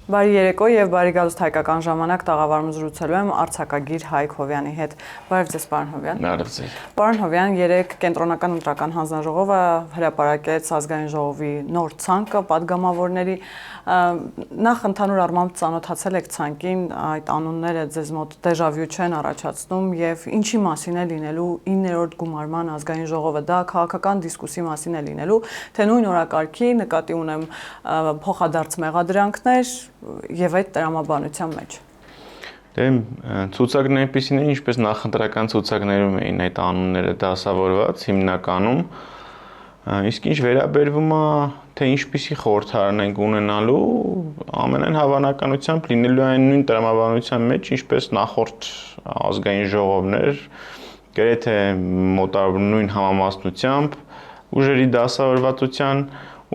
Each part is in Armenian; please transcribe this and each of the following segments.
Բարի երեկո եւ բարի գալուստ հայկական ժամանակ տաղավարում զրուցելու եմ արձակագիր Հայկ Հովյանի հետ։ Բարև ձեզ, պարոն Հովյան։ Բարև ձեզ։ Պարոն Հովյան, երեք կենտրոնական ընտրական հանձնաժողովը հրապարակեց ազգային ժողովի նոր ցանկը падգամավորների նախ ընդհանուր առմամբ ծանոթացել եք ցանկին, այդ անունները ձեզ մոտ դեժավյու չեն առաջացնում եւ ինչի մասին է լինելու 9-րդ գումարման ազգային ժողովը, դա քաղաքական դիսկուսի մասին է լինելու, թե նույն օրակարգի նկատի ունեմ փոխադարձ մեղադրանքներ եւ այդ տրամաբանության մեջ։ Դե ցուցակն այնպեսին է, ինչպես նախընտրական ցուցակներում էին այդ անունները դասավորված հիմնականում, իսկ ինչ վերաբերվում է թե ինչպիսի խորհրդարան ենք ունենալու, ամենայն հավանականությամբ լինելու այն նույն տրամաբանության մեջ, ինչպես նախորդ ազգային ժողովներ, գրեթե մոտավոր նույն համամասնությամբ, ուժերի դասավորվածության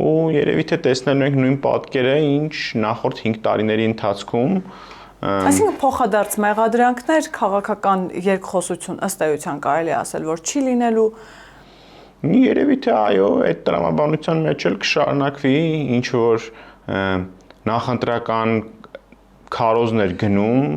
ու երևի թե տեսնելու ենք նույն պատկերը, ինչ նախորդ 5 տարիների ընթացքում։ Այսինքն փոխադարձ մեղադրանքներ, քաղաքական երկխոսություն ըստ էության կարելի ասել, որ չի լինելու։ Երևի թե այո, այդ տրամաբանության մեջ էլ կշարունակվի ինչ որ նախընտրական քարոզներ գնում,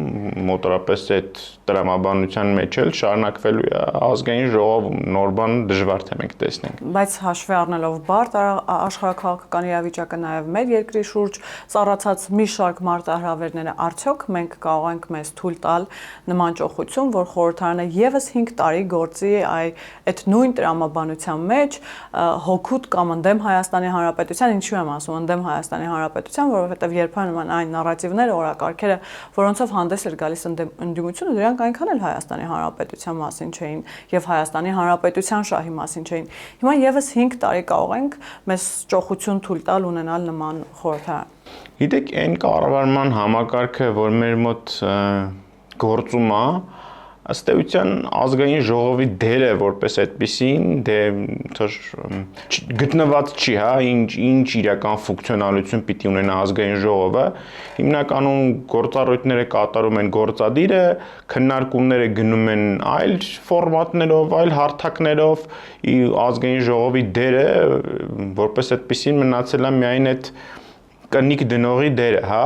մոտավորապես այդ տրամաբանության մեջ էլ շարունակվելու է ազգային ժողովում, նոր բան դժվար թե մենք տեսնենք։ Բայց հաշվի առնելով բարդ աշխարհաքաղաքական իրավիճակը նաև մեր երկրի շուրջ ծառացած մի շարք մարտահրավերները, արդյոք մենք կարող ենք մեզ թույլ տալ նման ճոխություն, որ խորհրդարանը եւս 5 տարի գործի այդ նույն տրամաբանության մեջ հոգուտ կամ ընդդեմ Հայաստանի Հանրապետության, ինչու եմ ասում ընդդեմ Հայաստանի Հանրապետության, որովհետեւ երբեմն այն նարատիվները, օրակարգերը, որոնցով հանդես էր գալիս ընդդիմությունը, դրանք այնքան էլ Հայաստանի Հանրապետության մասին չէին եւ Հայաստանի Հանրապետության շահի մասին չէին։ Հիմա եւս 5 տարի կարող ենք մեզ ճոխություն թույլ տալ ունենալ նման խորհրդարան։ Գիտեք, այն կառավարման համակարգը, որ մեր մոտ գործում է, ըստ էության ազգային ժողովի դերը որպես այդպեսին դե թող գտնված չի, հա, ինչ իրական ֆունկցիոնալություն պիտի ունենա ազգային ժողովը, հիմնականում գործառույթները կատարում են գործադիրը, քննարկումները գնում են այլ ֆորմատներով, այլ հարթակներով, ազգային ժողովի դերը որպես այդպեսին մնացել է միայն այդ կնիկ դնողի դերը, հա,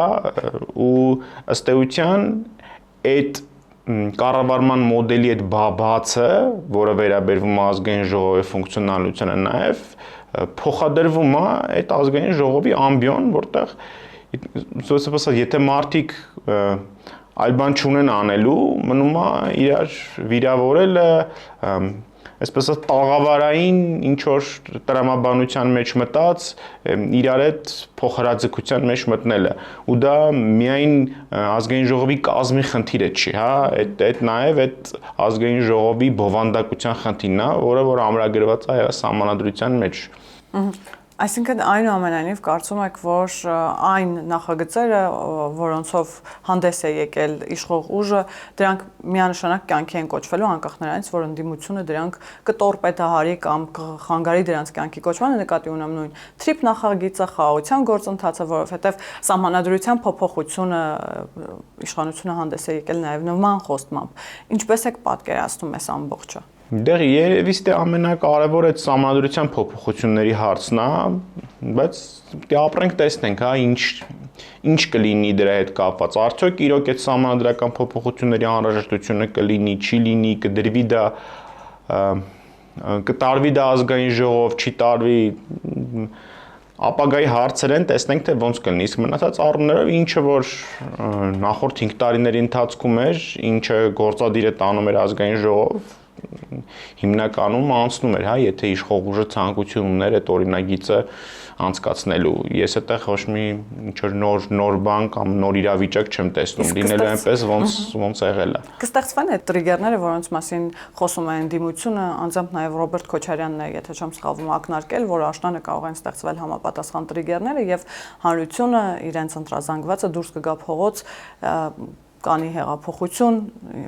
ու ըստ էության այդ կառավարման մոդելի այդ բացը, որը վերաբերվում է ազգային ժողովի ֆունկցիոնալությանը, նաև փոխադրվում է այդ ազգային ժողովի ամբիոն, որտեղ եթե մարդիկ այլ բան չունեն անելու, մնում է իրար վիրավորելը, այսպես ասած տաղավարային ինչ որ տրամաբանության մեջ մտած իրար այդ փոխհրաձգության մեջ մտնելը ու դա միայն ազգային ժողովի կազմի խնդիրը չի, հա, այդ նաև այդ ազգային ժողովի բովանդակության խնդիրն է, որ ամրագրված է սահմանադրության մեջ։ Այսինքն այնուամենայնիվ կարծում եք, որ այն նախագծերը, որոնցով հանդես է եկել իշխող ուժը, դրանք միանշանակ կյանքի են կոչվելու անկախ նրանից, որ ընդդիմությունը դրանք կտորպեդահարի կամ կխանգարի դրանց կյանքի կոչմանը, նկատի ունեմ նույն TRIP նախագիծը, խաղաղության գործընթացը, որովհետև սահմանադրության փոփոխությունը իշխանությունը հանդես է եկել նաև նման խոստմամբ։ Ինչպես եք պատկերացնում այս ամբողջը։ Դեռ երևիս թե ամենակարևորը այդ սահմանադրության փոփոխությունների հարցն է, բայց դե ապրենք տեսնենք, հա, ինչ կլինի դրա հետ կապված։ Արդյոք իրոք այդ սահմանադրական փոփոխությունների անհրաժեշտությունը կլինի, չի լինի, կդրվի դա կտարվի դա ազգային ժողով, չի տարվի, ապագայի հարցեր են, տեսնենք թե ոնց կլինի, իսկ մնացած առումներով ինչը որ նախորդ 5 տարիների ընթացքում էր, ինչը գործադիրը տանում էր ազգային ժողով, հիմնականում անցնում էր, հա, եթե իշխող ուժը ցանկություն ուներ այդ օրինագիծը անցկացնելու։ Ես այդտեղ ոչ մի ինչ որ նոր բան կամ նոր իրավիճակ չեմ տեսնում, լինելու այնպես ոնց եղել է։ Կստեղծվեն այդ տրիգերները, որոնց մասին խոսում է ընդդիմությունը, անձամբ նաև Ռոբերտ Քոչարյանն է, եթե չեմ սխալվում, ակնարկել, որ աշնանը կարող են ստեղծվել համապատասխան տրիգերները եւ հանրությունը իրենց ընտրազանգվածը դուրս կգա փողոց կանի հեղափոխություն,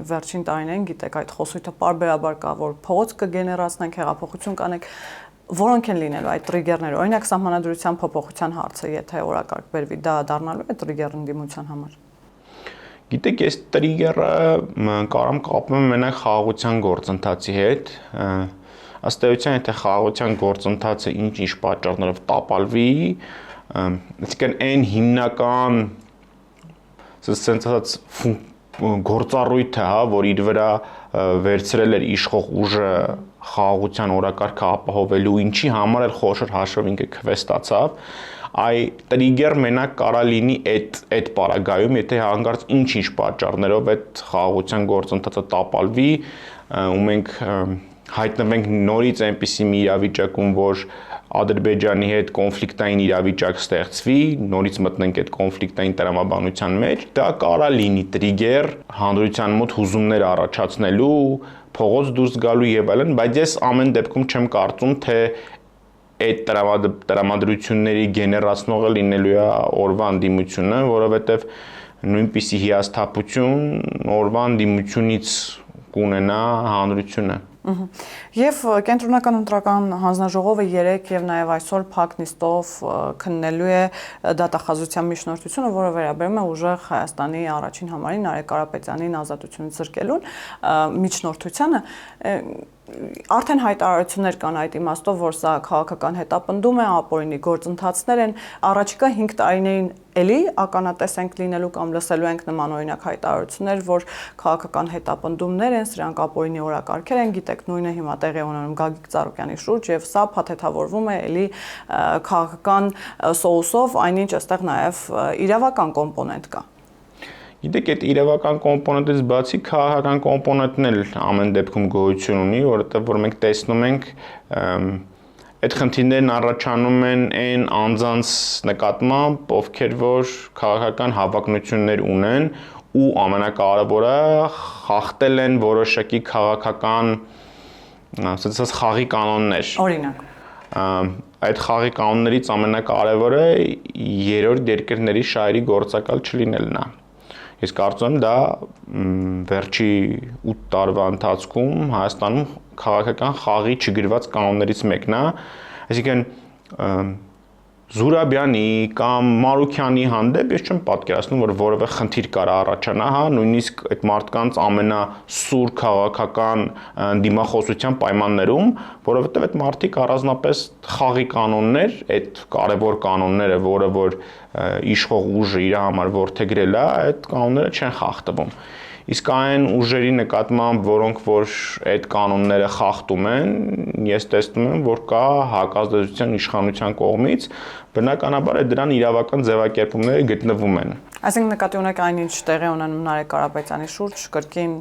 վերջին տարիներին գիտեք այդ խոսույթը պարբերաբար կա, որ փողոց կգեներացնենք, հեղափոխություն կանենք, որոնք են լինելու այդ տրիգերները, օրինակ սահմանադրության փոփոխության հարցը, եթե օրակարգ բերվի, դա դառնալու է տրիգեր ընդդիմության համար։ Գիտեք, այս տրիգերը կարամ կապում մենակ խաղաղության գործընթացի հետ, ըստ էության, եթե խաղաղության գործընթացը ինչ պատճառներով տապալվի, այսինքն այն հիմնական ասենց ասած գործառույթը, հա, որ իր վրա վերցրել էր իշխող ուժը խաղաղության օրակարգը ապահովելու, ինչի համար էլ խոշոր հաշվով ինքը քվե ստացավ, այ տրիգեր մենակ կարա լինի այդ պարագայում, եթե հանկարծ ինչ-ինչ պատճառներով այդ խաղաղության գործընթացը տապալվի, ու մենք հայտնվենք նորից այնպիսի մի իրավիճակում, որ Ադրբեջանի հետ կոնֆլիկտային իրավիճակ ստեղծվի, նորից մտնենք այդ կոնֆլիկտային տրամաբանության մեջ, դա կարա լինի տրիգեր հանրության մոտ հուզումներ առաջացնելու, փողոց դուրս գալու եւ այլն, բայց ես ամեն դեպքում չեմ կարծում, թե այդ տրամադրությունների գեներացնողը լինելու է օրվա անդիմությունը, որովհետեւ նույնպիսի հիասթափություն օրվա անդիմությունից կունենա հանրությունը։ Եվ կենտրոնական ընտրական հանձնաժողովը 3 եւ նաեւ այսօր փակ նիստով քննելու է դատախազության միջնորդությունը, որը վերաբերում է ուժեղ Հայաստանի առաջին համարին Նարեկ Կարապետյանին ազատությունից զրկելուն միջնորդությանը։ Արդեն հայտարարություններ կան այդ իմաստով, որ սա քաղաքական հետապնդում է, ապօրինի գործընթացներ են, առաջիկա 5 տարիներին էլի ականատես ենք լինելու կամ լսելու ենք նման օրինակ հայտարարություններ, որ քաղաքական հետապնդումներ են, սրանք ապօրինի օրակարգեր են, գիտեք, նույնը հիմա տեղի ունենում Գագիկ Ծառուկյանի շուրջ եւ սա փաթեթավորվում է էլի քաղաքական սոուսով, այնինչ այստեղ նաեւ իրավական կոմպոնենտ կա։ Գիտեք, այդ իրավական կոմպոնենտից բացի քաղաքական կոմպոնենտն էլ ամեն դեպքում գոյություն ունի, որովհետեւ որ մենք տեսնում ենք այդ խնդիրներն առաջանում են այն անձանց նկատմամբ, ովքեր որ քաղաքական հավակնություններ ունեն ու ամենակարևորը խախտել են որոշակի քաղաքական, ասած խաղի կանոններ։ Օրինակ այդ խաղի կանոններից ամենակարևորը երրորդ երկրների շահերի գործակալ չլինելն է։ Ես կարծում եմ դա վերջի 8 տարվա ընթացքում Հայաստանում քաղաքական խաղի չգրված կանոններից մեկն է, այսինքն Զուրաբյանի կամ Մարուքյանի հանդեպ ես չեմ պատկերացնում, որ որևէ խնդիր կարա առաջանա, հա, նույնիսկ այդ մարդկանց ամենասուր քաղաքական դիմախոսության պայմաններում, որովհետև այդ մարդիկ առանձնապես խաղի կանոններ, այդ կարևոր կանոնները, որը որ իշխող ուժը իր համար որդեգրել է, այդ կանոնները չեն խախտվում։ Իսկ այն ուժերի նկատմամբ, որոնք որ այդ կանոնները խախտում են, ես տեսնում եմ, որ կա հակազդեցության իշխանության կողմից, բնականաբար է դրան իրավական ձևակերպումները գտնվում են։ Այսինքն նկատի ունեք այնինչ տեղի ունենում Նարեկ Կարապետյանի շուրջ կրկին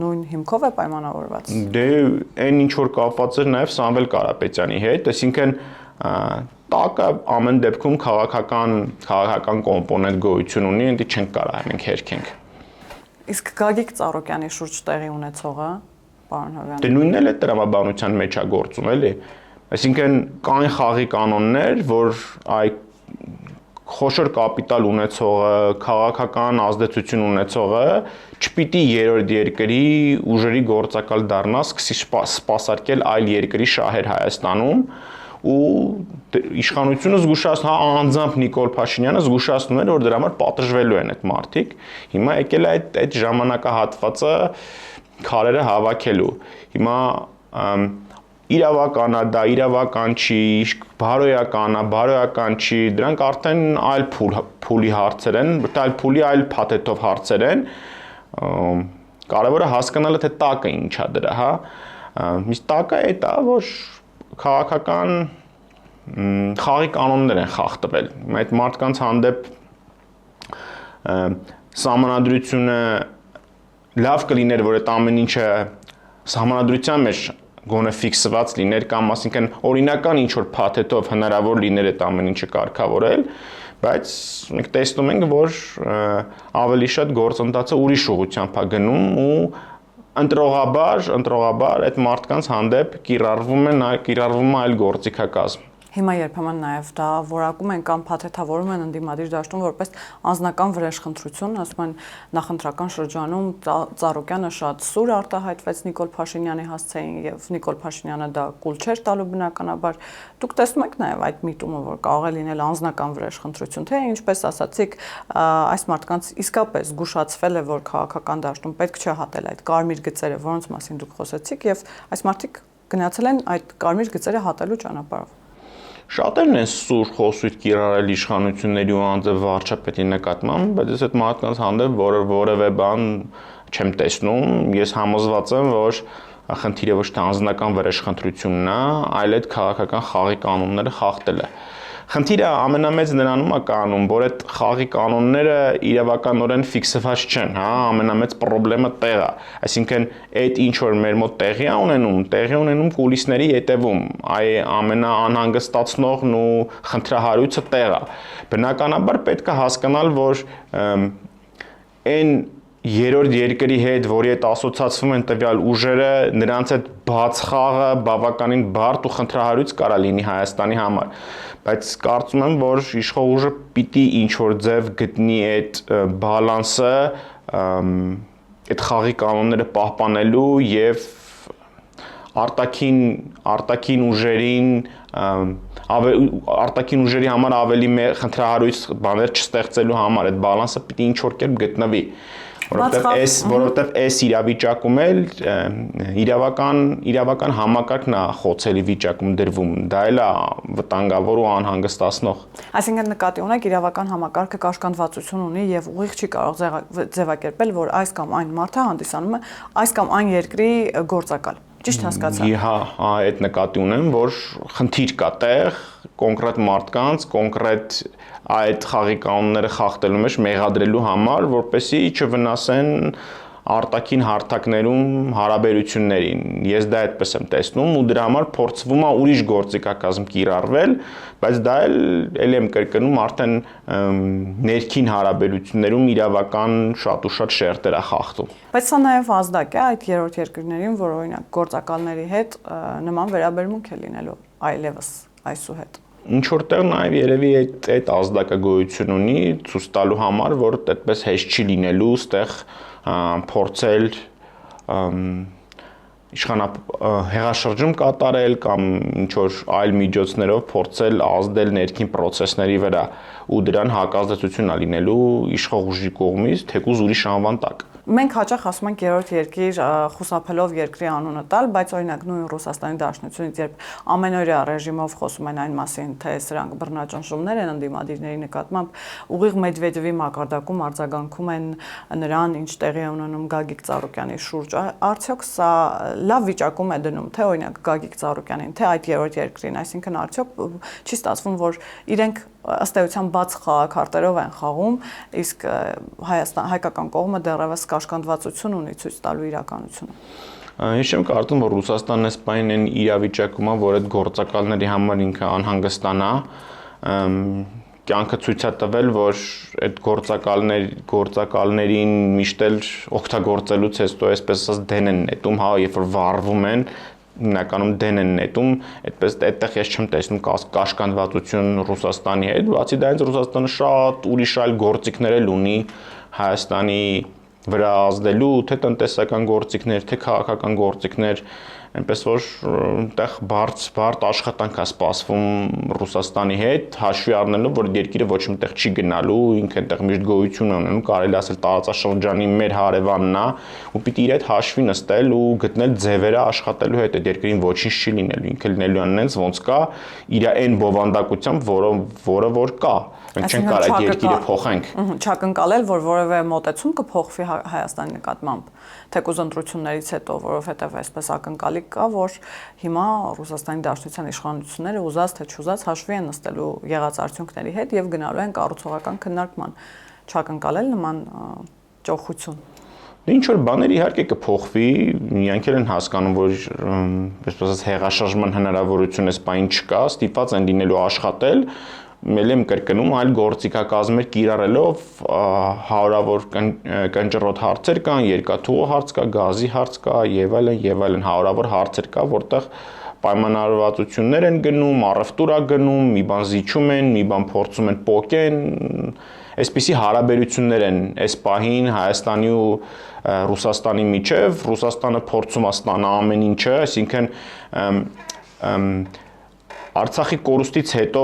նույն հիմքով է պայմանավորված։ Դե այն ինչ որ կապված էր նաև Սամվել Կարապետյանի հետ, այսինքն տակը ամեն դեպքում քաղաքական կոմպոնենտ գոյություն ունի, այնտեղ չենք կարող մենք հերքենք։ Իսկ Գագիկ Ծառուկյանի շուրջ տեղի ունեցողը, պարոն Հովյան։ Դե նույնն էլ է տրամաբանության մեջ է գործում, էլի։ Այսինքն կան խաղի կանոններ, որ այ խոշոր կապիտալ ունեցողը, քաղաքական ազդեցություն ունեցողը չպիտի երրորդ երկրի ուժերի գործակալ դառնա, սկսի սպասարկել այլ երկրի շահեր Հայաստանում ու իշխանությունը զգուշացնում, հա, անձամբ Նիկոլ Փաշինյանը զգուշացնում էր, որ դրա համար պատժվելու են այդ մարդիկ։ Հիմա եկել է այդ ժամանակահատվածը քարերը հավաքելու։ Հիմա իրավական է, դա իրավական չի, բարոյական է, բարոյական չի, դրանք արդեն այլ փուլի հարցեր են, այլ փուլի այլ փաթեթով հարցեր են։ Կարևորը հասկանալը թե տակը ինչա դրա, հա։ Իսկ տակը է դա, որ քաղաքական խաղի կանոններ են խախտվել։ Այդ մարդկանց հանդեպ սահմանադրությունը լավ կլիներ, որ այդ ամեն ինչը սահմանադրության մեջ գոնե ֆիքսված լիներ կամ ասինքն օրինական ինչ որ փաթեթով հնարավոր լիներ այդ ամեն ինչը կարգավորել, բայց մենք տեսնում ենք, որ ավելի շատ գործընթացը ուրիշ ուղղությամբ է գնում ու ընտրողաբար այդ մարդկանց հանդեպ կիրառվում է այլ գործիքակազմ։ Հիմա երբեմն նաև դա որակում են կամ փաթեթավորում են ընդդիմադիր դաշտում որպես անձնական վրեժխնդրություն, ասում են նախընտրական շրջանում Ծառուկյանը շատ սուր արտահայտվեց Նիկոլ Փաշինյանի հասցեին եւ Նիկոլ Փաշինյանը դա կուլ չէր տալու բնականաբար։ Դուք տեսնում եք նաև այդ միտումը, որ կարող է լինել անձնական վրեժխնդրություն, թե ինչպես ասացիք, այս մարդկանց իսկապես զգուշացվել է, որ քաղաքական դաշտում պետք չէ հատել այդ կարմիր գծերը, որոնց մասին դուք խոսեցիք, եւ այս մարդիկ գնացել են այդ կարմիր գծերը հատելու ճանապարհով։ Շատերն են սուր խոսույթ կիրառել իշխանությունների ու անձը վարչապետի նկատմամբ, բայց ես այդ մարդկանց հանդեպ որևէ բան չեմ տեսնում, ես համոզված եմ, որ խնդիրը ոչ թե անձնական վրեժխնդրությունն է, այլ այդ քաղաքական խաղի կանոնները խախտելը։ Խնդիրը ամենամեծ նրանում է կանում, որ այդ խաղի կանոնները իրավականորեն ֆիքսված չեն, հա, ամենամեծ խնդրեմը տեղը, այսինքն այդ ինչ որ մեր մոտ տեղի է ունենում կուլիսների ետևում, այ ամենաանհանգստացնողն ու խնդրահարույցը տեղը։ Բնականաբար պետք է հասկանալ, որ այն երրորդ երկրի հետ, որի հետ ասոցացվում են տվյալ ուժերը, նրանց այդ բաց խաղը բավականին բարդ ու խնդրահարույց կարա լինի Հայաստանի համար, բայց կարծում եմ, որ իշխող ուժը պիտի ինչ-որ ձև գտնի այդ բալանսը, այդ խաղի կանոնները պահպանելու եւ արտաքին ուժերի համար ավելի խնդրահարույց բաներ չստեղծելու համար այդ բալանսը պիտի ինչ-որ կերպ գտնվի, որովհետեւ այս իրավիճակում էլ իրավական համակարգն է խոցելի վիճակում դրվում, դա էլ է վտանգավոր ու անհանգստացնող։ Այսինքն նկատի ունեք իրավական համակարգը կաշկանդվածություն ունի եւ ուղիղ չի կարող ձևակերպել, որ այս կամ այն մարդը հանդիսանում է այս կամ այն երկրի գործակալ։ Ճիշտ հասկացա։ Հա, այդ նկատի ունեմ, որ խնդիր կա տեղ կոնկրետ մարդկանց, կոնկրետ այդ խաղի կանոնները խախտելու մեջ մեղադրելու համար, որպեսզի չվնասեն արտաքին հարթակներում հարաբերություններին։ Ես դա այդպես եմ տեսնում ու դրա համար փորձվում է ուրիշ գործիքակազմ կիրառվել, բայց դա էլ եմ կրկնում արդեն ներքին հարաբերություններում իրավական շատ ու շատ շերտեր է խախտում։ Բայց սա նաև ազդակ է այդ երրորդ երկրներին, որ օրինակ գործակալների հետ նման վերաբերմունք է լինելու այլևս այսուհետ։ Ինչ որտեղ նաև երևի այդ ազդակը գոյություն ունի ցույց տալու համար, որ այդպես հեշտ չի լինելու ստեղ փորձել հեղաշրջում կատարել կամ ինչ որ այլ միջոցներով փորձել ազդել ներքին process-ների վրա ու դրան հակազդեցություն լինելու իշխող ուժի կողմից թեկուզ ուրիշ անվան տակ։ Մենք հաճախ ասում ենք երրորդ երկիր խուսափելով երկրի անունը տալ, բայց օրինակ նույն Ռուսաստանի Դաշնությունից երբ ամենօրյա ռեժիմով խոսում են այն մասին, թե սրանք բռնաճնշումներ են ընդդիմադիրների նկատմամբ, ուղիղ Մեդվեդևի մակարդակում արձագանքում են նրան, ինչ տեղի է ունենում Գագիկ Ծառուկյանի շուրջ, արդյոք սա լավ վիճակում է դնում, թե օրինակ Գագիկ Ծառուկյանին, թե այդ երրորդ երկրին, այսինքն արդյոք չի ստացվում, որ իրենք ըստ էության բաց խաղաքարտերով են խաղում, իսկ հայկական կողմը դեռևս կաշկանդվածություն ունի ցույց տալու իրականությունը։ Ես չեմ կարծում, որ Ռուսաստանն այսպայն այն իրավիճակում է, որ այդ գործակալների համար ինքը անհանգստանա, կյանքը ցույց է տվել, որ այդ գործակալներին միշտ էլ օգտագործելուց հետո այսպես ասած դեն են նետում, հա, երբ որ վառվում են հիմնականում դեն են նետում, այդպես այդտեղ ես չեմ տեսնում կաշկանդվածություն Ռուսաստանի հետ, բացի դրանից Ռուսաստանը շատ ուրիշ այլ գործիքներ էլ ունի Հայաստանի վրա ազդելու, թե տնտեսական գործիքներ, թե քաղաքական գործիքներ, այնպես որ այդտեղ բարդ աշխատանք է սպասվում Ռուսաստանի հետ, հաշվի առնելով, որ երկիրը ոչ միտեղ չի գնալու, ինքը այդտեղ միշտ գոյություն ունենում, կարելի ասել տարածաշրջանի մեր հարևանն է, ու պիտի իր հետ հաշվի նստել ու գտնել ձևերը աշխատելու հետ այդ երկրին ոչինչ չի լինելու, ինքը լինելու անենց ոնց կա, իր այն բովանդակությամբ, որը որ կա։ Մենք չենք կարող այդ երկիրը փոխենք։ Չակնկալել, որ որևէ մոտեցում կփոխվի Հայաստանի նկատմամբ, թեկուզ ընտրություններից հետո, որովհետև այսպես ակնկալիք կա, որ հիմա Ռուսաստանի Դաշնության իշխանությունները ուզած թե չուզած հաշվի են նստելու եղած արդյունքների հետ եւ գնալու են կառուցողական քննարկման, չակնկալել նման ճոխություն։ Ինչ որ բաներ իհարկե կփոխվի, իրանք են հասկանում, որ այսպես ասած հեղաշրջման հնարավորություն էս բան չկա, ստիպված են լինելու աշխատել, ել եմ կրկնում, այլ գործիքակազմեր կիրառելով հարյուրավոր կնճռոտ հարցեր կան, երկաթուղու հարց կա, գազի հարց կա եւ այլն հարյուրավոր հարցեր կա, որտեղ պայմանավորվածություններ են գնում, առևտուր է գնում, մի բան զիջում են, մի բան փորձում են պոկեն, այսպիսի հարաբերություններ են այս պահին Հայաստանի ու Ռուսաստանի միջև, Ռուսաստանը փորձում է ստանալ ամեն ինչը, այսինքն Արցախի կորուստից հետո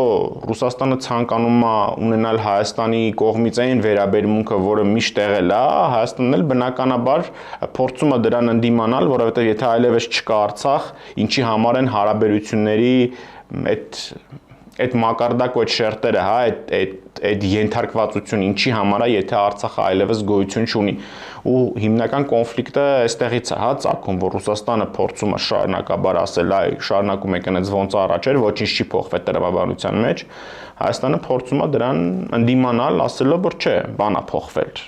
Ռուսաստանը ցանկանում է ունենալ Հայաստանի կողմից այն վերաբերմունքը, որը միշտ եղել է, Հայաստանն էլ բնականաբար փորձում է դրան ընդդիմանալ, որովհետև եթե այլևս չկա Արցախ, ինչի համար են հարաբերությունների այդ մակարդակ այդ շերտերը, հա, այդ ենթարկվածություն ինչի համար է, եթե Արցախը այլևս գոյություն չունի։ Ու հիմնական կոնֆլիկտը այստեղից է, հա, ծագում, որ Ռուսաստանը փորձում է շարունակաբար ասել, այ շարունակում եք այնպես ոնց առաջ էր, ոչինչ չի փոխվել տրամաբանության մեջ։ Հայաստանը փորձում է դրան ընդդիմանալ, ասելով, որ չէ, բան է փոխվել,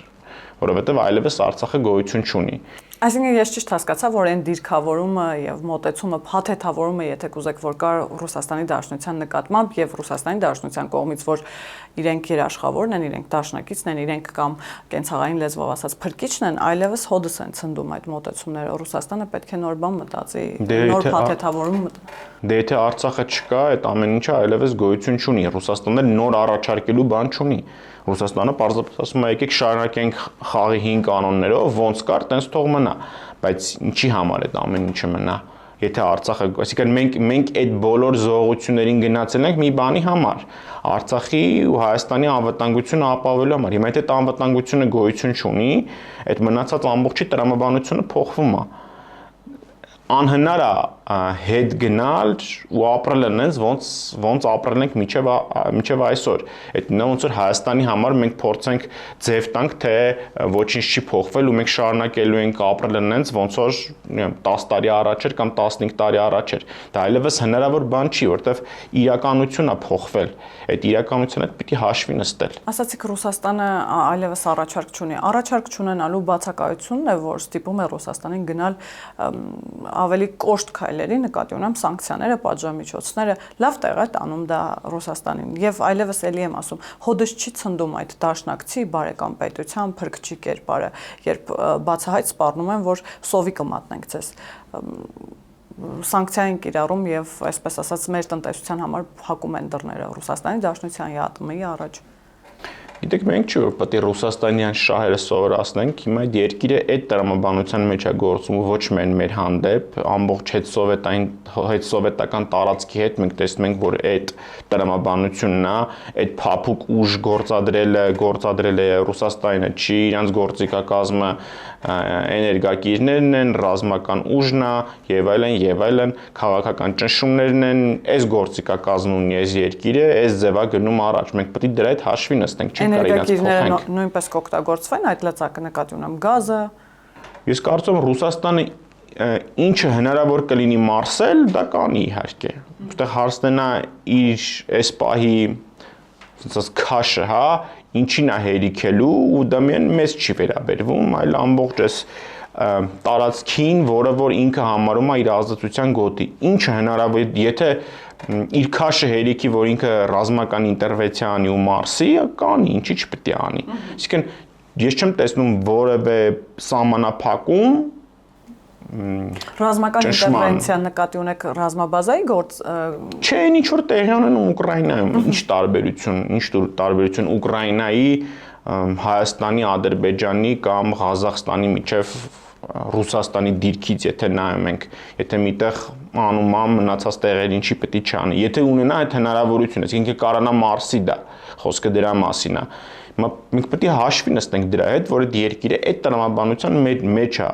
որովհետև այլևս Արցախը գոյություն չունի։ Այսինքն ես ճիշտ հասկացա, որ այն դիրքավորումը եւ մոտեցումը, փաթեթավորումը, եթե կուզեք, որ կար Ռուսաստանի Դաշնության նկատմամբ եւ Ռուսաստանի Դաշնության կողմից, որ իրենք երաշխավորն են, իրենք դաշնակիցն են, իրենք կամ կենցաղային լեզվով ասած փրկիչն են, այլևս հոդս են ցնդում այդ մոտեցումները։ Ռուսաստանը պետք է նոր բան մտածի, նոր փաթեթավորում։ Դե եթե Արցախը չկա, այդ ամեն ինչը այլևս գոյություն չունի։ Ռուսաստանը նոր առաջարկելու բան չունի։ Ռուսաստանը պարզապես ասում է եկեք շարունակենք խաղի 5 կանոններով, ոնց կար, տենց թող մնա, բայց ինչի համար այդ ամեն ինչը մնա։ Եթե Արցախը, այսինքն մենք այդ բոլոր զողություններին գնացել ենք մի բանի համար, Արցախի ու Հայաստանի անվտանգությունը ապահովելու համար։ Հիմա եթե այդ անվտանգությունը գոյություն չունի, այդ մնացած ամբողջի տրամաբանությունը փոխվում է։ Անհնար է հետ գնալ ու ապրել այնպես ոնց ապրել ենք մինչև այսօր։ Այդ ոնց որ Հայաստանի համար մենք փորձենք ձև տանք, թե ոչինչ չի փոխվել ու մենք շարունակելու ենք ապրել այնպես ոնց որ 10 տարի առաջ էր կամ 15 տարի առաջ էր։ Դա այլևս հնարավոր բան չի, որովհետև իրականությունն է փոխվել։ Այդ իրականությունը պիտի հաշվի նստել։ Ասացիք Ռուսաստանը այլևս առաջարկ չունի։ Առաջարկ չունենալու բացակայությունն է, որ ստիպում է Ռուսաստանին գնալ ավելի կոշտ քայլերի, նկատի ունեմ սանկցիաները, պատժամիջոցները, լավ տեղ է տանում դա Ռուսաստանին։ Եվ այլևս էլի եմ ասում, հոդս չի ցնդում այդ դաշնակցի բարեկամ պետության փրկչի կերպարը, երբ բացահայտ սպառնում են, որ սովի կմատնենք ձեզ։ Սանկցիա են կիրառում եւ այսպես ասած մեր տնտեսության համար փակում են դռները Ռուսաստանի Դաշնության, ԵԱՏՄ-ի առաջ։ Գիտեք, մենք չի որ պետք է ռուսաստանյան շահերը սովորացնենք, հիմա այդ երկիրը այդ տրամաբանության մեջ է գործում ոչ միայն մեր հանդեպ, ամբողջ հետսովետական տարածքի հետ մենք տեսնում ենք, որ այդ տրամաբանությունն է, այդ փափուկ ուժ գործադրել է Ռուսաստանը, չի իրանց գործիքակազմը էներգակիրներն են, ռազմական ուժն է եւ այլն, քաղաքական ճնշումներն են, այս գործիքակազմն ունի այս երկիրը, այս ձևա գնում առաջ, մենք պետք է դրա հետ հաշվի նստենք, էներգակիրները նույնպես կօգտագործվեն այդ լծակը նկատի ունեմ գազը։ Ես կարծում եմ Ռուսաստանը ինչը հնարավոր կլինի մարսել, դա կանի իհարկե։ Որտեղ հարցնենա իր այս պահի ասած քաշը, հա, ինչին է հերիքելու ու դա միայն մեզ չի վերաբերվում, այլ ամբողջ այս տարածքին, որը որ ինքը համարում է իր ազատության գոտի։ Ինչը հնարավոր, եթե իր քաշը հերիքի, որ ինքը ռազմական ինտերվենցիա անի ու մարսի, կանի, ինչի չպետք է անի։ Այսինքն ես չեմ տեսնում որևէ սահմանափակում ռազմական ինտերվենցիա նկատի ունեք ռազմաբազայի գործ։ Չէ, ինչ որ տեղի ունենում Ուկրաինայում, ինչ տարբերություն Ուկրաինայի, Հայաստանի, Ադրբեջանի կամ Ղազախստանի միջև Ռուսաստանի դիրքից, եթե նայում ենք, եթե միտեղ անում մնացած տեղեր ինչի պետք է չանի, եթե ունենա այդ հնարավորությունը, այսինքն կարանա մարսի դա, խոսքը դրա մասին է։ Հիմա մենք պետք է հաշվի նստենք դրա հետ, որ այդ երկիրը այդ տրամաբանության մեջ է,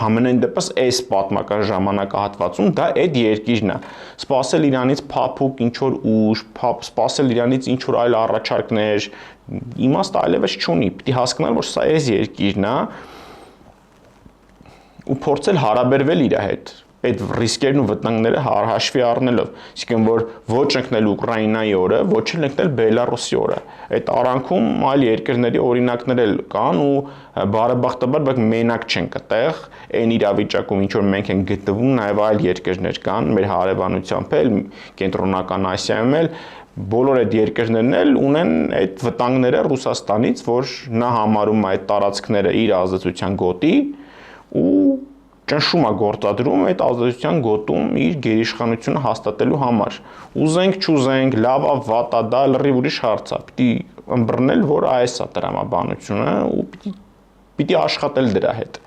համենայն դեպս այս պատմական ժամանակահատվածում դա այդ երկիրն է։ Սպասել իրանից փափուկ ինչ որ ուժ, սպասել իրանից ինչ որ այլ առաջարկներ, իմաստ այլևս չունի։ Պետք է հասկանալ, որ սա այս երկիրն է ու փորձել հարաբերվել իր հետ այդ ռիսկերն ու վտանգները հաշվի առնելով, այսինքն որ ոչ ընկնել Ուկրաինայի օրը, ոչ էլ ընկնել Բելարուսի օրը։ Այդ արանքում այլ երկրների օրինակներ էլ կան ու բարեբախտաբար մենք մենակ չենք այդտեղ, այն իրավիճակում ինչ որ մենք ենք գտնվում, նաև այլ երկրներ կան, մեր հարևանությամբ էլ, Կենտրոնական Ասիայում էլ բոլոր այդ երկրներն էլ ունեն այդ վտանգները Ռուսաստանից, որ նա համարում է այդ տարածքները իր ազատության գոտի ու ճնշում է գործադրում այդ ազատության գոտում իր գերիշխանությունը հաստատելու համար։ Ուզենք, չուզենք, լավ է, վատ է, դա լրիվ ուրիշ հարց է։ Պիտի ըմբռնել, որ այս է տրամաբանությունը ու պիտի աշխատել դրա հետ։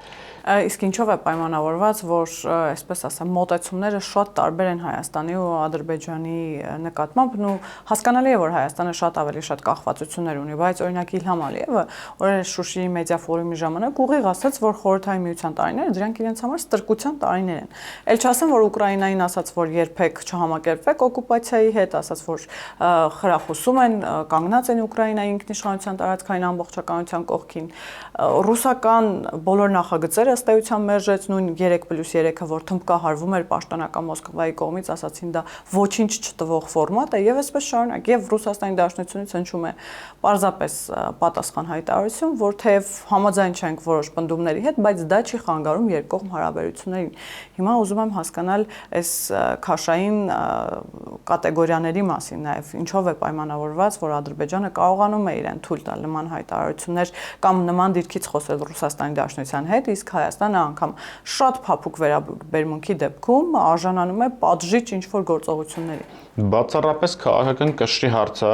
Իսկ ինչով է պայմանավորված, որ այսպես ասեմ, մոտեցումները շատ տարբեր են Հայաստանի ու Ադրբեջանի նկատմամբ, ու հասկանալի է, որ Հայաստանը շատ կախվածություններ ունի, բայց օրինակ Իլհամ Ալիևը օրեր Շուշիի մեդիա ֆորումի ժամանակ ուղիղ ասաց, որ Խորհրդային Միության տարիները դրանք իրենց համար ստրկության տարիներ են։ Էլ չասեմ, որ Ուկրաինային ասաց, որ երբեք չհամակերպվեք օկուպացիայի հետ, ասաց, որ խրախուսում են, կանգնած են Ուկրաինայի ինքնիշխանության տարածքային ամբողջականության կողքին։ Ռուսական բոլոր նախագծերը ըստ էության մերժեց, նույն 3+3-ը, որ թմբկահարվում էր պաշտոնական Մոսկվայի կողմից, ասացին դա ոչինչ չտվող ֆորմատ է, եւ այսպես շարունակ, եւ Ռուսաստանի Դաշնությունից հնչում է պարզապես պատասխան հայտարարություն, որ թեև համաձայն չենք որոշ պնդումների հետ, բայց դա չի խանգարում երկկողմ հարաբերություններին։ Հիմա ուզում եմ հասկանալ այս քաշային կատեգորիաների մասին, նաեւ ինչով է պայմանավորված, որ Ադրբեջանը կարողանում է իրեն թույլ տալ նման հայտարարություններ կամ նման դիրքից խոսել Ռուսաստանի Դաշնության հետ, իսկ Հայաստանը անգամ շատ փափուկ վերաբերմունքի դեպքում արժանանում է պատժիչ ինչ-որ գործողությունների։ Բացառապես քաղաքական կշռի հարցը,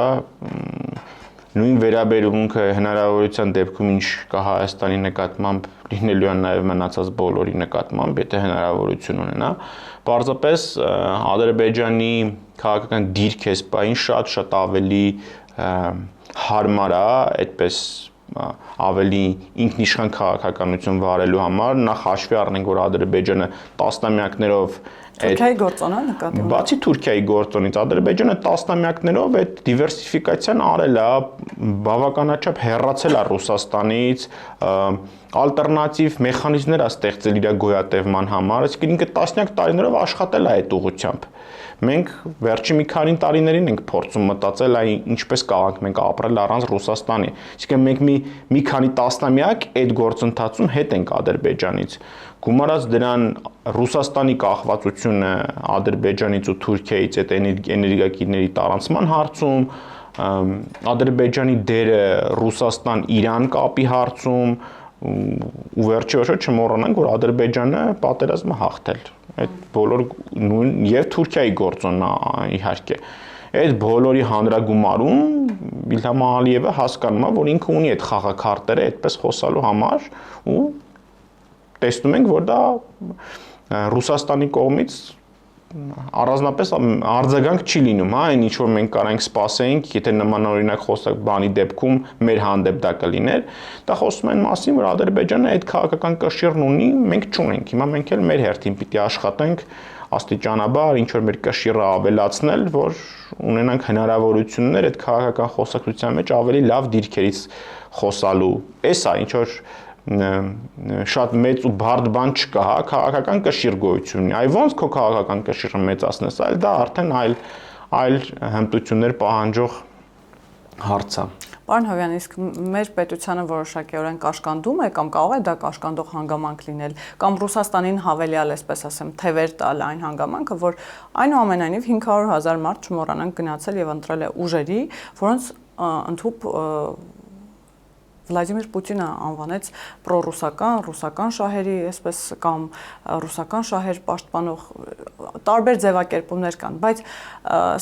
նույն վերաբերմունքը հնարավորության դեպքում ինչ կա Հայաստանի նկատմամբ լինելու է նաև մնացած բոլորի նկատմամբ, եթե հնարավորություն ունենա, պարզապես Ադրբեջանի քաղաքական դիրքը այս պահին շատ ավելի հարմար է, այդպես ավելի ինքնիշխան քաղաքականություն վարելու համար, նախ հաշվի առնենք, որ Ադրբեջանը տասնամյակներով Թուրքիայի գործոնը նկատի ունի։ Բացի Թուրքիայի գործոնից, Ադրբեջանը տասնամյակներով այդ դիվերսիֆիկացիան արել է, բավականաչափ հեռացել է Ռուսաստանից, ալտերնատիվ մեխանիզմներ է ստեղծել իր գոյատևման համար, այսինքն ինքը տասնյակ տարիներով աշխատել է այդ ուղղությամբ։ Մենք վերջի մի քանի տարիներին ենք փորձում մտածել այ ինչպես կարող ենք մենք ապրել առանց Ռուսաստանի։ Այսինքն մենք մի քանի տասնամյակ այդ գործընթացում հետ ենք Ադրբեջանից։ Գումարած դրան Ռուսաստանի կախվածությունը Ադրբեջանից ու Թուրքիայից այդ էներգակիրների տարանցման հարցում, Ադրբեջանի դերը Ռուսաստան-Իրան կապի հարցում ու վերջիվերջո չմոռանանք, որ Ադրբեջանը պատերազմը հաղթել։ Այդ բոլոր նույն եւ Թուրքիայի գործոնն իհարկե։ Այդ բոլորի հանրագումարում Իլհամ Ալիևը հասկանում է, որ ինքը ունի այդ խաղաքարտերը այդպես խոսալու համար ու տեսնում ենք, որ դա Ռուսաստանի կողմից առանձնապես արձագանք չի լինում, այն ինչ որ մենք կարանք սպասենք, եթե նմանօրինակ խոսակ բանի դեպքում մեր հանդեպ դա կլիներ, դա խոսում են մասին, որ Ադրբեջանը այդ քաղաքական կշիռն ունի, մենք չունենք։ Հիմա մենք էլ մեր հերթին պիտի աշխատենք աստիճանաբար ինչ որ մեր կշիռը ավելացնել, որ ունենանք հնարավորություններ այդ քաղաքական խոսակցության մեջ ավելի լավ դիրքերից խոսալու։ Էս է ինչ որ շատ մեծ ու բարդ բան չկա, հա, քաղաքական կշիռ գոյություն ունի։ Այ ոնց քո քաղաքական կշիռը մեծացնես, այլ դա արդեն այլ հմտություններ պահանջող հարց է։ Պարոն Հովյան, իսկ մեր պետությանը որոշակիորեն կաշկանդում է կամ կարող է դա կաշկանդող հանգամանք լինել, կամ Ռուսաստանին հավելյալ, այսպես ասեմ, թևեր տալ այն հանգամանքը, որ այնուամենայնիվ 500,000 մարդ չմոռանանք գնացել եւ ընտրել է ուժերի, որոնց ընդհուպ Վլադիմիր Պուտինը անվանեց ռուսական շահերի, այսպես կամ ռուսական շահեր պաշտպանող տարբեր ձևակերպումներ կան, բայց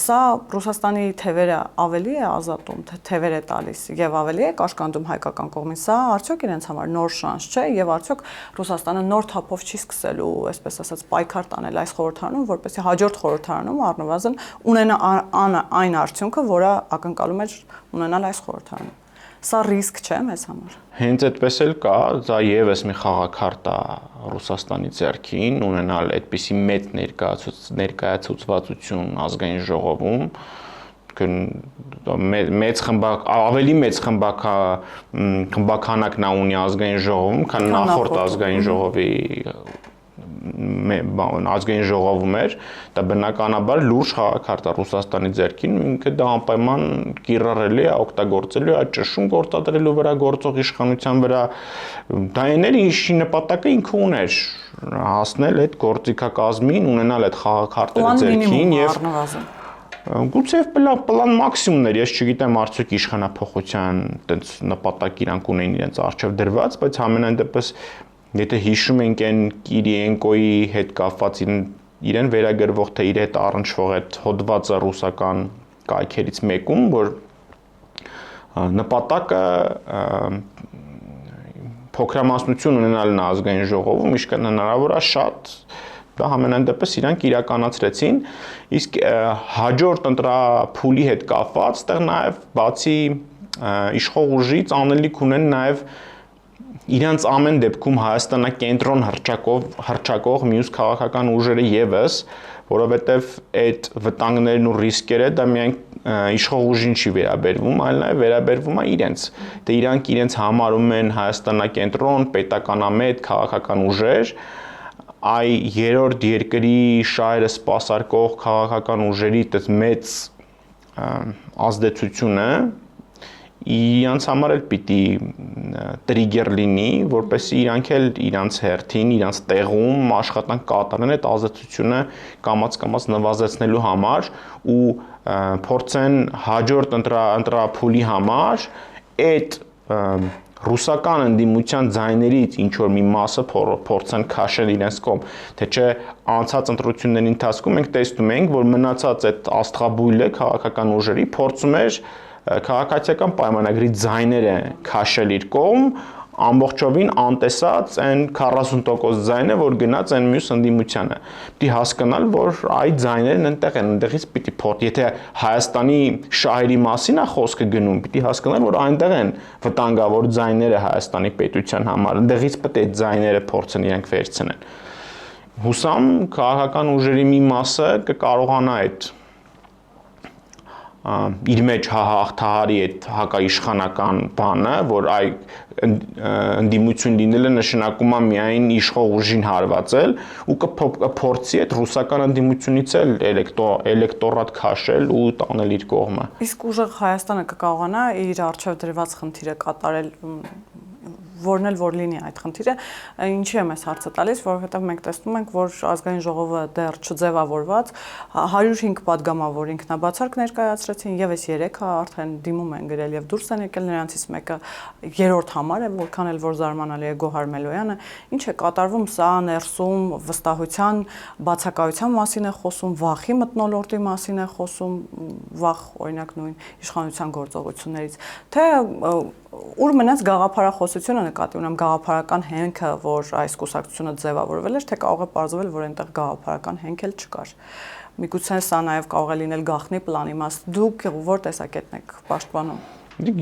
սա Ռուսաստանի թևերը ավելի է ազատում, թևեր է տալիս եւ ավելի է կաշկանդում հայկական կողմից, սա արդյոք իրենց համար նոր շանս չէ եւ արդյոք Ռուսաստանը նոր թափով չի սկսելու, այսպես ասած, պայքար տանել այս խորհրդարանում, որպեսզի հաջորդ խորհրդարանում առնվազն ունենա այն արդյունքը, որը ակնկալում էր ունենալ այս խորհրդարանում։ Սա ռիսկ չէ մեզ համար։ Հենց այդպես էլ կա, դա եւս մի խաղաքարտ է Ռուսաստանի ձեռքին, ունենալ այդպիսի մեծ ներկայացուցվածություն ազգային ժողովում, ավելի մեծ խմբականակն ունի ազգային ժողովում, քան նախորդ ազգային ժողովի ազգային ժողովում էր, դա բնականաբար լուրջ խաղաքարտ է Ռուսաստանի ձեռքին, ինքը դա անպայման կիրառելի է, օգտագործելու է ճշում գործադրելու վրա, գործող իշխանության վրա, դա էներ ինչի նպատակը ինքը ուներ, հասնել այդ գործիքակազմին, ունենալ այդ խաղաքարտերը ձեռքին եւ գուցե պլան մաքսիմումներ, ես չգիտեմ արդյոք իշխանափոխության այդպես նպատակ իրանք ունեն իրենց արժեվ դրված, բայց ամենայն դեպս եթե հիշում ենք այն Կիրիենկոյի հետ կապված իրեն վերագրվող թե իր հետ առնչվող այդ հոդվածը ռուսական կայքերից մեկում, որ նպատակը փոքրամասնություն ունենալն ազգային ժողովում, իշքան հնարավոր է շատ դա համենայն դեպս իրանք իրականացրեցին, իսկ հաջորդ ընտրափուլի հետ կապված, այդտեղ նաև բացի իշխող ուժից անելիք ունեն նաև իրանց ամեն դեպքում Հայաստանակենտրոն հռչակող մյուս քաղաքական ուժերը եւս, որովհետեւ այդ վտանգներն ու ռիսկերը դա միայն իշխող ուժին չի վերաբերվում, այլ նաև վերաբերվում է իրենց։ Դե իրանք իրենց համարում են Հայաստանակենտրոն, պետականամետ քաղաքական ուժեր, այ երրորդ երկրի շահերը սպասարկող քաղաքական ուժերի այդ մեծ ազդեցությունը իրանց համար էլ պիտի տրիգեր լինի, որպեսզի իրանք էլ իրանց հերթին, իրանց տեղում աշխատանք կատարեն այդ ազդեցությունը կամաց նվազեցնելու համար ու փորձեն հաջորդ ընտրափուլի համար այդ ռուսական ընդդիմության ձայներից ինչ որ մի մասը փորձեն քաշել իրենց կողմ, թե չէ անցած ընտրությունների ընթացքում մենք տեսնում ենք, որ մնացած այդ աստղաբույլը քաղաքական ուժերի փորձում էր քաղաքացիական պայմանագրի ձայները քաշել իր կողմ, ամբողջովին անտեսած այն 40% ձայնը, որ գնաց այն մյուս ընդդիմությանը։ Պիտի հասկանալ, որ այդ ձայներն այնտեղ են, այնտեղից պիտի փորձ, եթե Հայաստանի շահերի մասին է խոսքը գնում, պիտի հասկանալ, որ այնտեղ են վտանգավոր ձայները Հայաստանի պետության համար, այնտեղից պետք է այդ ձայները փորձեն իրենք վերցնեն։ Հուսամ քաղաքական ուժերի մի մասը կկարողանա այդ իր մեջ հաղթահարի այդ հակաիշխանական բանը, որ այ ընդդիմություն լինելը նշանակում է միայն իշխող ուժին հարվածել ու կփորձի այդ ռուսական ընդդիմությունից էլ էլեկտորատ քաշել ու տանել իր կողմը։ Իսկ ուժեղ Հայաստանը կկարողանա իր արժեվ դրված խնդիրը կատարել որն էլ որ լինի այդ խնդիրը, ինչի եմ այս հարցը տալիս, որովհետև մենք տեսնում ենք, որ ազգային ժողովը դեռ չձևավորված 105 падգամավոր ինքնաբացարկ ներկայացրեցին, եւս 3-ը արդեն դիմում են գրել եւ դուրս են եկել, նրանցից մեկը երրորդ համար է, որքան էլ որ զարմանալի է Գոհար Մելոյանը, ինչ է կատարվում, սա ներսում վստահության, բացակայության մասին է խոսում, վախի մթնոլորտի մասին է խոսում, վախ օրինակ նույն իշխանության գործողություններից, թե ուր մնաց գաղափարախոսությունը նկատի ունեմ գաղափարական հենքը, որ այս կուսակցությունը ձևավորվել էր, թե կարող է պարզվել, որ այնտեղ գաղափարական հենք էլ չկար։ Միգուցե սա նաև կարող է լինել գաղտնի պլանի մաս։ Դուք որ տեսակետն եք պաշտպանում։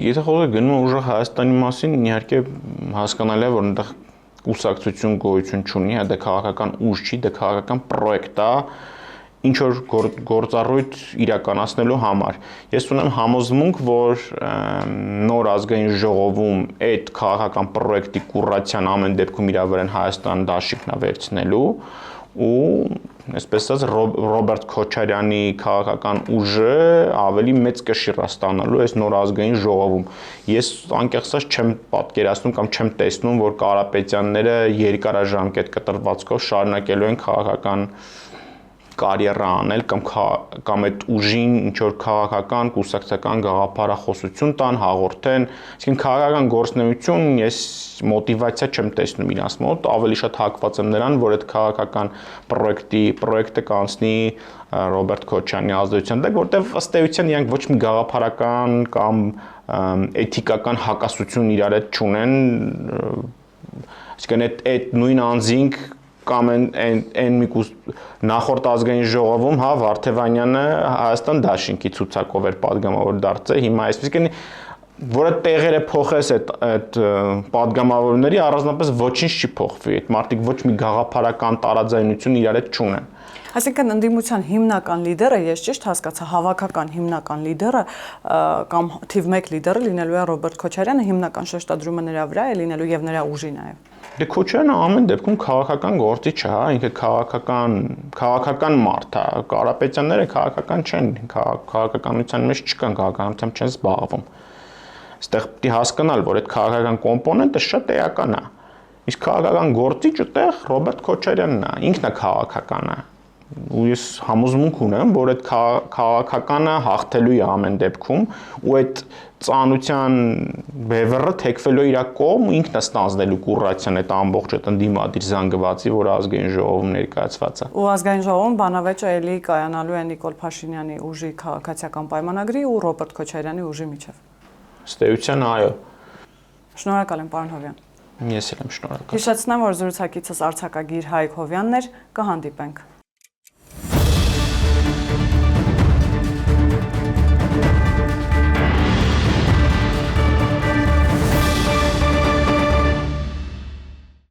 Եթե խոսքը գնում է ուժեղ Հայաստանի մասին, իհարկե հասկանալի է, որ այնտեղ կուսակցություն գոյություն չունի, դա քաղաքական ուժ չի, դա քաղաքական պրոյեկտ է, ինչ որ գործառույթ իրականացնելու համար։ Ես ունեմ համոզմունք, որ նոր ազգային ժողովում այդ քաղաքական պրոյեկտի կուրացիան ամեն դեպքում իր վրա Հայաստան դաշինքն է վերցնելու ու այսպես ասած Ռոբերտ Քոչարյանի քաղաքական ուժը ավելի մեծ կշիռ է ստանալու այս նոր ազգային ժողովում։ Ես անկեղծած չեմ պատկերացնում կամ չեմ տեսնում, որ Կարապետյանները երկարաժամկետ կտրվածքով շարունակելու են քաղաքական կարիերա անել կամ այդ ուժին ինչ որ քաղաքական կուսակցական գաղափարախոսություն տան, հաղորդեն, այսինքն քաղաքական գործունեություն ես մոտիվացիա չեմ տեսնում իրանց մոտ, ավելի շատ հակված եմ նրան, որ այդ քաղաքական պրոյեկտը կանցնի Ռոբերտ Քոչարյանի ազդեցության տակ, որտեղ ըստ էության իրանք ոչ մի գաղափարական կամ էթիկական հակասություն իրար հետ չունեն, այսինքն այդ նույն անձինք կամ այն մի նախորդ ազգային ժողովում, հա, Վարդևանյանը Հայաստան դաշինքի ցուցակով էր падգամավոր դարձել, հիմա այսինքն որը տեղերը փոխես այդ падգամավորների առանձնապես ոչինչ չի փոխվի, այդ մարդիկ ոչ մի գաղափարական տարաձայնություն իրար հետ չունեն։ Այսինքն ընդդիմության հիմնական լիդերը, ես ճիշտ հասկացա, հավաքական հիմնական լիդերը կամ թիվ 1 լիդերը լինելու է Ռոբերտ Քոչարյանը, հիմնական շեշտադրումը նրա վրա է լինելու եւ նրա ուժի նաեւ։ Դե Քոչարյանը ամեն դեպքում քաղաքական գործիչ է, հա, ինքը քաղաքական մարդ է, Կարապետյանները քաղաքական չեն, քաղաքականության մեջ չկան, քաղաքականությամբ չեն զբաղվում։ Այստեղ պիտի հասկանալ, որ այդ քաղաքական կոմպոնենտը շատ էական է։ Իսկ քաղաքական գործիչը տեղ Ռոբերտ Քոչարյանն է, ինքն է քաղաքականը։ Ու ես համոզմունք ունեմ, որ այդ քաղաքականը հաղթելու է ամեն դեպքում ու այդ ծանության բևեռը թեքվելու իր կողմ ինքն է ստանձնելու կուրացիան այդ ամբողջ այդ ընդդիմադիր զանգվածի, որ ազգային ժողովում ներկայացված է։ Ու ազգային ժողովում բանավեճը էլի կայանալու է Նիկոլ Փաշինյանի ուժի քաղաքացիական պայմանագրի ու Ռոբերտ Քոչարյանի ուժի միջև։ Ըստ էության այո։ Շնորհակալ եմ, պարոն Հովյան։ Ես էլ եմ շնորհակալ։ Հիշեցնեմ, որ զրուցակիցս արձակագիր Հայկ Հովյանն էր, կհանդիպենք։